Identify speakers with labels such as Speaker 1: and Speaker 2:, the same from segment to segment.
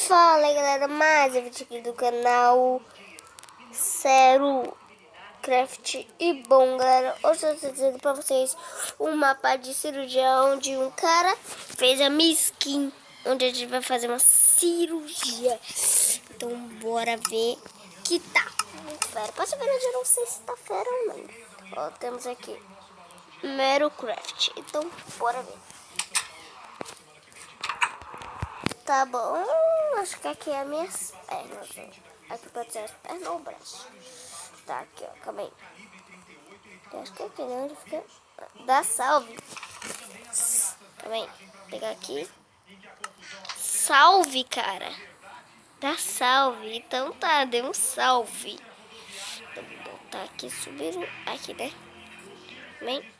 Speaker 1: Fala aí galera, mais um vídeo aqui do canal Zero Craft. E bom galera, hoje eu estou trazendo pra vocês um mapa de cirurgia onde um cara fez a minha skin, onde a gente vai fazer uma cirurgia. Então bora ver que tá muito fera. Posso ver, eu não sei se tá fera ou não. Ó, temos aqui Zero Craft, então bora ver. Tá bom, acho que aqui é as minhas pernas. Ó. Aqui pode ser as pernas ou o braço. Tá, aqui ó, calma aí. Eu acho que é aqui, né? Onde fica? Dá salve. Calma aí, vou pegar aqui. Salve, cara. Dá salve. Então tá, deu um salve. Então vou botar aqui, subir aqui, né? Vem.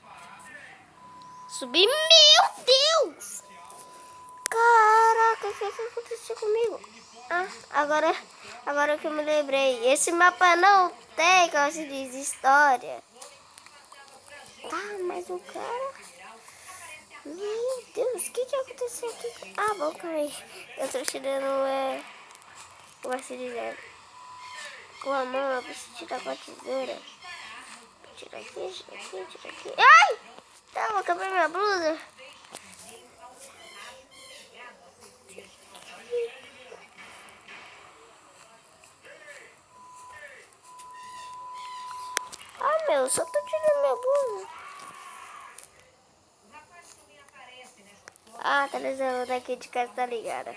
Speaker 1: Subir, meu Deus! Caraca, o que aconteceu comigo? Ah, agora que eu me lembrei. Esse mapa não tem, como se diz, história. Tá, mas o cara... Meu Deus, o que aconteceu aqui? Ah, bom, calma aí. Eu tô tirando, como se dizer? Com a mão, eu preciso tirar com a tesoura. Tira aqui, tira aqui. Ai! Tá, vou acabar minha blusa. Ah, meu, só tô tirando minha blusa. Ah, a televisão daqui de casa tá ligada.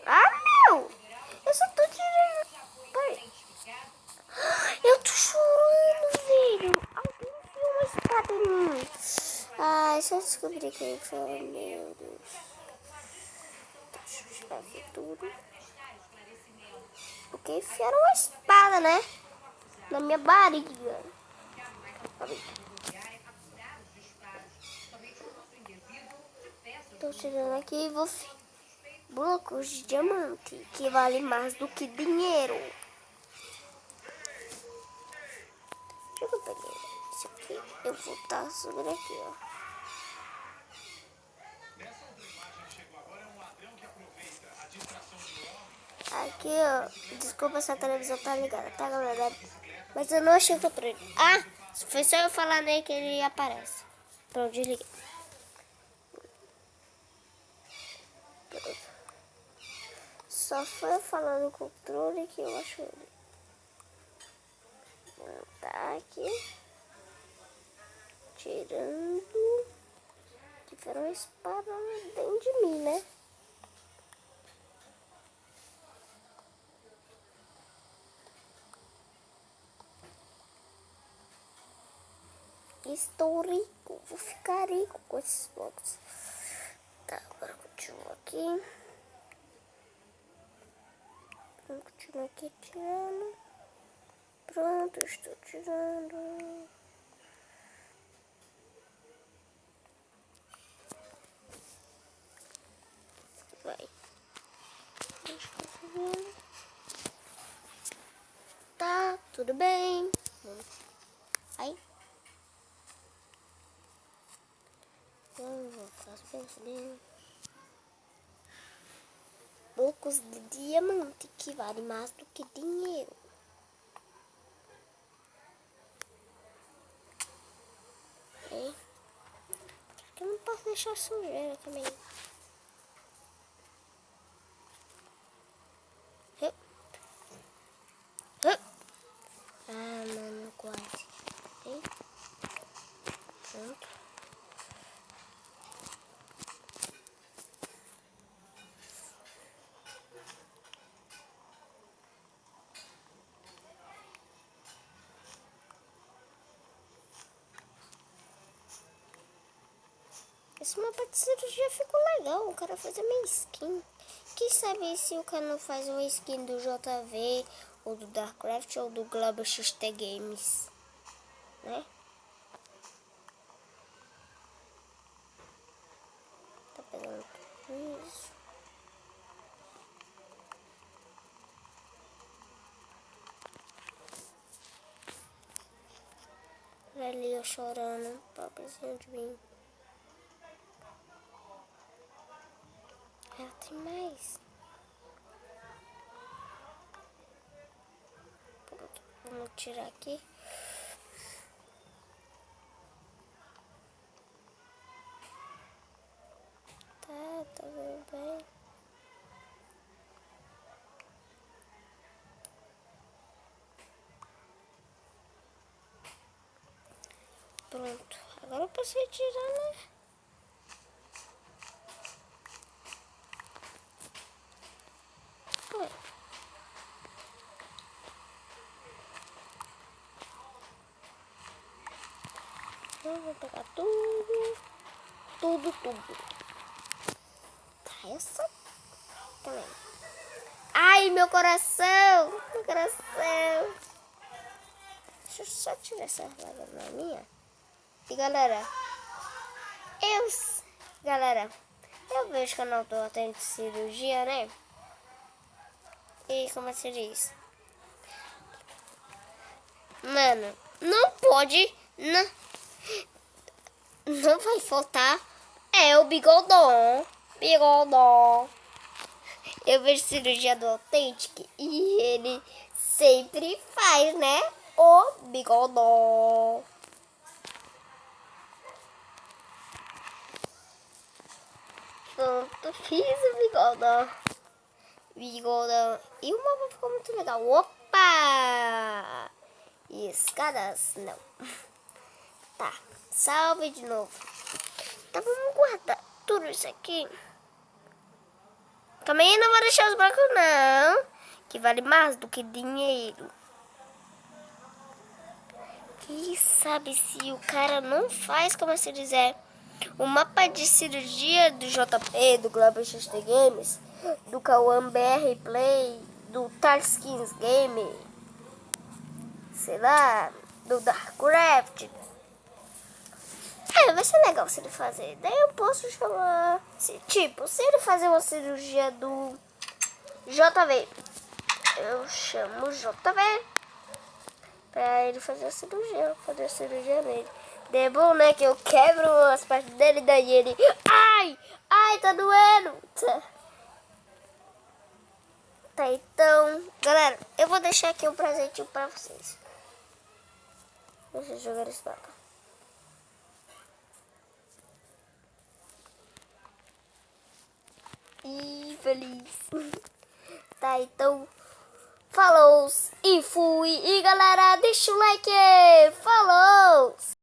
Speaker 1: Ah, meu! Eu só tô tirando... Peraí. Eu tô chorando, velho. Alguém enfiou uma espada em mim. Ai, só descobri que ele foi. Meu Deus. Deixa eu tirar aqui tudo. Porque enfiaram uma espada, né? Na minha barriga. Tô tirando aqui e vou... Blocos de diamante, que vale mais do que dinheiro. Deixa eu pegar isso aqui. Eu vou estar subindo aqui, ó. Aqui, ó. Desculpa se a televisão tá ligada, tá, galera? Mas eu não achei que eu pra ele. Ah, foi só eu falar nele que ele aparece. Pronto, desliguei. Pronto. Só foi eu falar no controle que eu acho ele. Tá aqui. Tirando. Que foi uma espada dentro de mim, né? Estou rico, vou ficar rico com esses blocos. Tá, agora continua aqui. Vou continuar aqui tirando. Pronto, estou tirando. Vai. Tá, tudo bem. Aí. Vou fazer blocos de diamante que vale mais do que dinheiro. É. Porque eu não posso deixar sujeira também. Ah, mano, quase. Okay. Pronto. Esse mapa de cirurgia ficou legal. O cara fez a minha skin. Quem sabe se o cara não faz uma skin do JV, ou do Darkcraft, ou do Global XT Games, né? Tá pegando tudo isso. Olha ali eu chorando, pobrezinho de mim. Ah, tem mais. Vamos tirar aqui. Tá vendo bem? Pronto. Agora eu posso retirar, né? Ué. Eu vou pegar tudo. Tudo. Tá, essa também. Ai, meu coração. Meu coração. Deixa eu só tirar essa lágrima minha. E galera, eu vejo que eu não tô tendo cirurgia, né? E como é que se diz? Mano, não pode, não vai faltar. É o bigodão. Eu vejo cirurgia do Authentic e ele sempre faz, né? O bigodão. Pronto, fiz o bigodão. E o mapa ficou muito legal. Opa! E escadas, não. Tá, salve de novo. Tá, vamos guardar tudo isso aqui. Também não vou deixar os bancos, não. Que vale mais do que dinheiro. Quem sabe se o cara não faz, como se dizer, o mapa de cirurgia do JP, do Global XT Games, do Kawan BR Play, do Tarskins Game, sei lá, do Darkcraft. Vai ser legal se ele fazer. Daí eu posso chamar. Tipo, se ele fazer uma cirurgia do JV, eu chamo o JV pra ele fazer a cirurgia. Fazer a cirurgia nele. Daí é bom, né? Que eu quebro as partes dele. Daí ele. Ai, tá doendo. Tá, então, galera, eu vou deixar aqui um presentinho pra vocês. Deixa eu jogar esse mapa. E feliz. Tá, então, falou e fui. E galera, deixa o like. Falou!